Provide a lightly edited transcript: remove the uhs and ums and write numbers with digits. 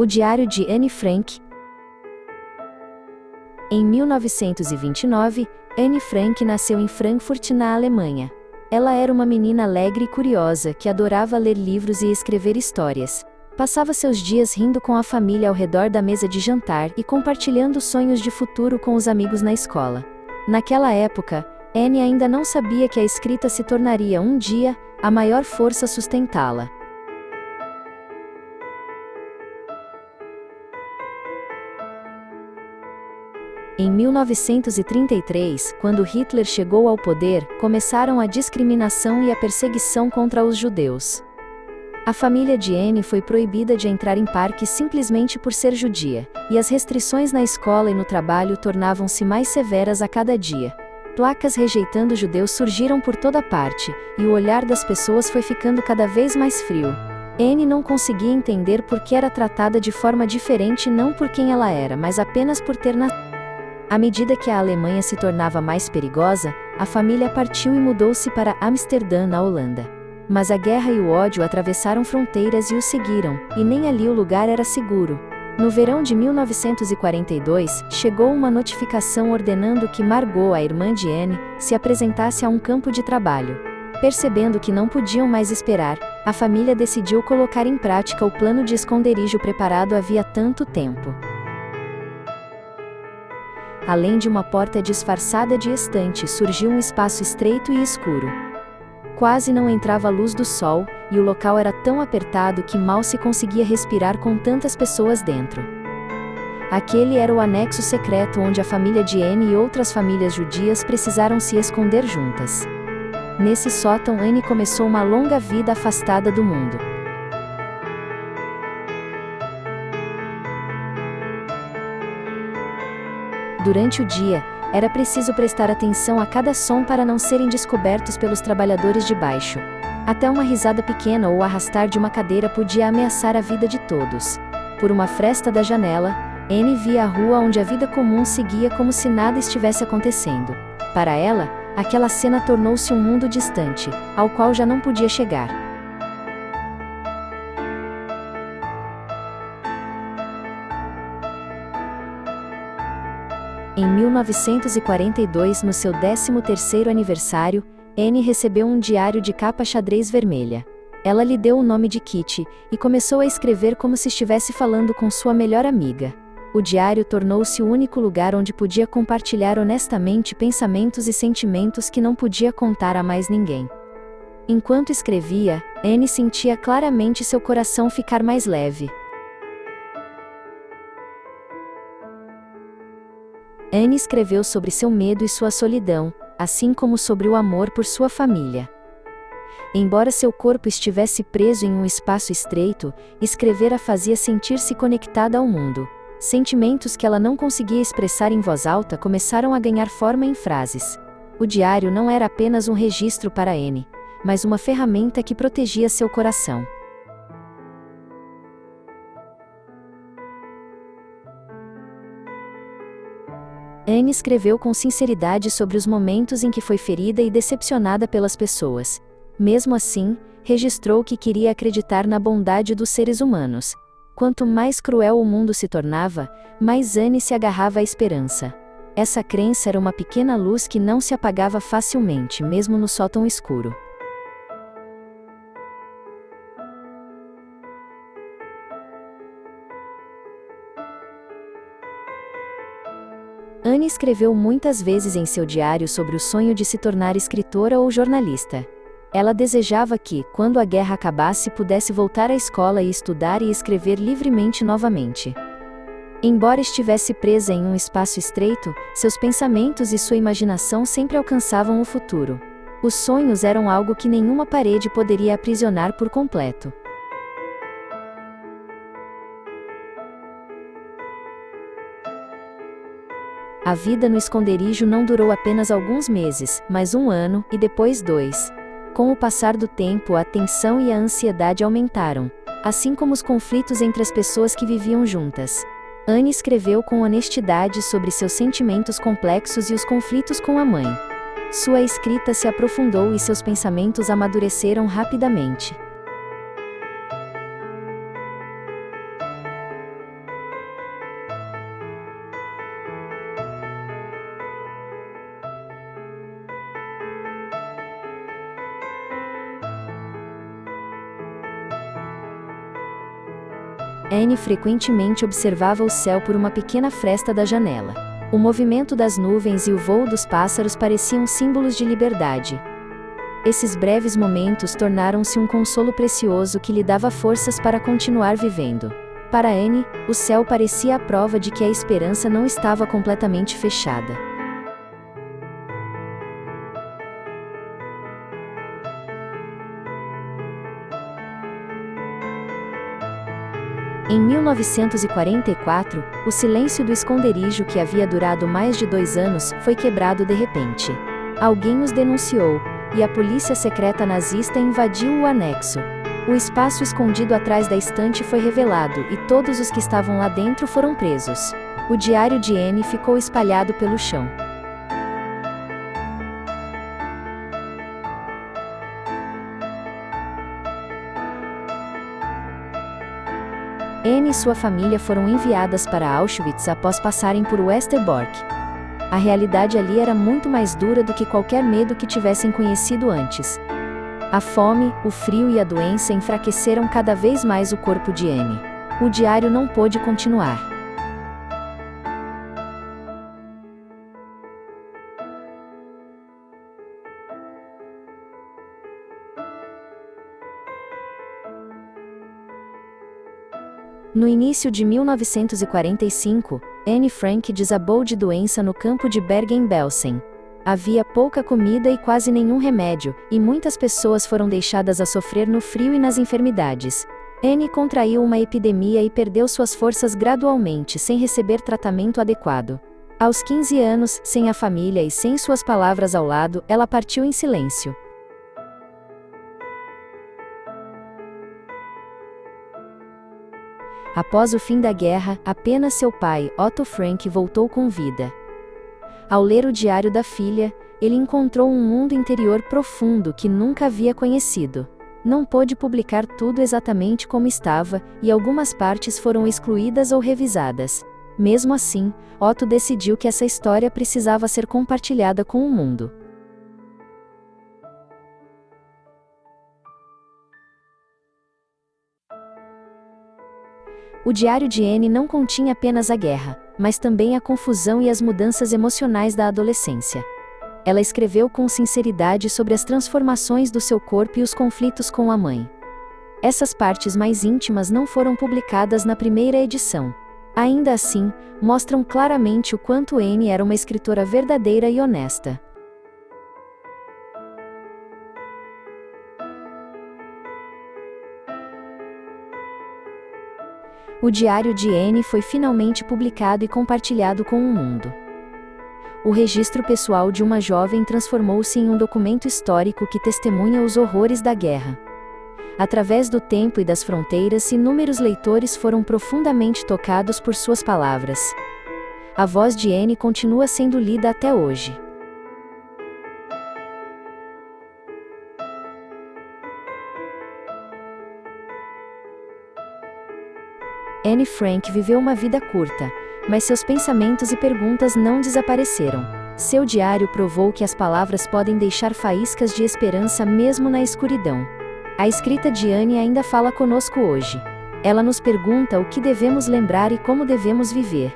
O Diário de Anne Frank. Em 1929, Anne Frank nasceu em Frankfurt, na Alemanha. Ela era uma menina alegre e curiosa que adorava ler livros e escrever histórias. Passava seus dias rindo com a família ao redor da mesa de jantar e compartilhando sonhos de futuro com os amigos na escola. Naquela época, Anne ainda não sabia que a escrita se tornaria um dia a maior força a sustentá-la. Em 1933, quando Hitler chegou ao poder, começaram a discriminação e a perseguição contra os judeus. A família de Anne foi proibida de entrar em parques simplesmente por ser judia, e as restrições na escola e no trabalho tornavam-se mais severas a cada dia. Placas rejeitando judeus surgiram por toda parte, e o olhar das pessoas foi ficando cada vez mais frio. Anne não conseguia entender por que era tratada de forma diferente, não por quem ela era, mas apenas por ter nascido. À medida que a Alemanha se tornava mais perigosa, a família partiu e mudou-se para Amsterdã, na Holanda. Mas a guerra e o ódio atravessaram fronteiras e o seguiram, e nem ali o lugar era seguro. No verão de 1942, chegou uma notificação ordenando que Margot, a irmã de Anne, se apresentasse a um campo de trabalho. Percebendo que não podiam mais esperar, a família decidiu colocar em prática o plano de esconderijo preparado havia tanto tempo. Além de uma porta disfarçada de estante, surgiu um espaço estreito e escuro. Quase não entrava a luz do sol, e o local era tão apertado que mal se conseguia respirar com tantas pessoas dentro. Aquele era o anexo secreto onde a família de Anne e outras famílias judias precisaram se esconder juntas. Nesse sótão, Anne começou uma longa vida afastada do mundo. Durante o dia, era preciso prestar atenção a cada som para não serem descobertos pelos trabalhadores de baixo. Até uma risada pequena ou arrastar de uma cadeira podia ameaçar a vida de todos. Por uma fresta da janela, Anne via a rua onde a vida comum seguia como se nada estivesse acontecendo. Para ela, aquela cena tornou-se um mundo distante, ao qual já não podia chegar. Em 1942, no seu 13º aniversário, Anne recebeu um diário de capa xadrez vermelha. Ela lhe deu o nome de Kitty, e começou a escrever como se estivesse falando com sua melhor amiga. O diário tornou-se o único lugar onde podia compartilhar honestamente pensamentos e sentimentos que não podia contar a mais ninguém. Enquanto escrevia, Anne sentia claramente seu coração ficar mais leve. Anne escreveu sobre seu medo e sua solidão, assim como sobre o amor por sua família. Embora seu corpo estivesse preso em um espaço estreito, escrever a fazia sentir-se conectada ao mundo. Sentimentos que ela não conseguia expressar em voz alta começaram a ganhar forma em frases. O diário não era apenas um registro para Anne, mas uma ferramenta que protegia seu coração. Anne escreveu com sinceridade sobre os momentos em que foi ferida e decepcionada pelas pessoas. Mesmo assim, registrou que queria acreditar na bondade dos seres humanos. Quanto mais cruel o mundo se tornava, mais Anne se agarrava à esperança. Essa crença era uma pequena luz que não se apagava facilmente, mesmo no sótão escuro. Anne escreveu muitas vezes em seu diário sobre o sonho de se tornar escritora ou jornalista. Ela desejava que, quando a guerra acabasse, pudesse voltar à escola e estudar e escrever livremente novamente. Embora estivesse presa em um espaço estreito, seus pensamentos e sua imaginação sempre alcançavam o futuro. Os sonhos eram algo que nenhuma parede poderia aprisionar por completo. A vida no esconderijo não durou apenas alguns meses, mas 1 ano, e depois 2. Com o passar do tempo, a tensão e a ansiedade aumentaram, assim como os conflitos entre as pessoas que viviam juntas. Anne escreveu com honestidade sobre seus sentimentos complexos e os conflitos com a mãe. Sua escrita se aprofundou e seus pensamentos amadureceram rapidamente. Anne frequentemente observava o céu por uma pequena fresta da janela. O movimento das nuvens e o voo dos pássaros pareciam símbolos de liberdade. Esses breves momentos tornaram-se um consolo precioso que lhe dava forças para continuar vivendo. Para Anne, o céu parecia a prova de que a esperança não estava completamente fechada. Em 1944, o silêncio do esconderijo que havia durado mais de 2 anos foi quebrado de repente. Alguém os denunciou, e a polícia secreta nazista invadiu o anexo. O espaço escondido atrás da estante foi revelado e todos os que estavam lá dentro foram presos. O diário de Anne ficou espalhado pelo chão. Anne e sua família foram enviadas para Auschwitz após passarem por Westerbork. A realidade ali era muito mais dura do que qualquer medo que tivessem conhecido antes. A fome, o frio e a doença enfraqueceram cada vez mais o corpo de Anne. O diário não pôde continuar. No início de 1945, Anne Frank desabou de doença no campo de Bergen-Belsen. Havia pouca comida e quase nenhum remédio, e muitas pessoas foram deixadas a sofrer no frio e nas enfermidades. Anne contraiu uma epidemia e perdeu suas forças gradualmente sem receber tratamento adequado. Aos 15 anos, sem a família e sem suas palavras ao lado, ela partiu em silêncio. Após o fim da guerra, apenas seu pai, Otto Frank, voltou com vida. Ao ler o diário da filha, ele encontrou um mundo interior profundo que nunca havia conhecido. Não pôde publicar tudo exatamente como estava, e algumas partes foram excluídas ou revisadas. Mesmo assim, Otto decidiu que essa história precisava ser compartilhada com o mundo. O diário de Anne não continha apenas a guerra, mas também a confusão e as mudanças emocionais da adolescência. Ela escreveu com sinceridade sobre as transformações do seu corpo e os conflitos com a mãe. Essas partes mais íntimas não foram publicadas na primeira edição. Ainda assim, mostram claramente o quanto Anne era uma escritora verdadeira e honesta. O diário de Anne foi finalmente publicado e compartilhado com o mundo. O registro pessoal de uma jovem transformou-se em um documento histórico que testemunha os horrores da guerra. Através do tempo e das fronteiras, inúmeros leitores foram profundamente tocados por suas palavras. A voz de Anne continua sendo lida até hoje. Anne Frank viveu uma vida curta, mas seus pensamentos e perguntas não desapareceram. Seu diário provou que as palavras podem deixar faíscas de esperança mesmo na escuridão. A escrita de Anne ainda fala conosco hoje. Ela nos pergunta o que devemos lembrar e como devemos viver.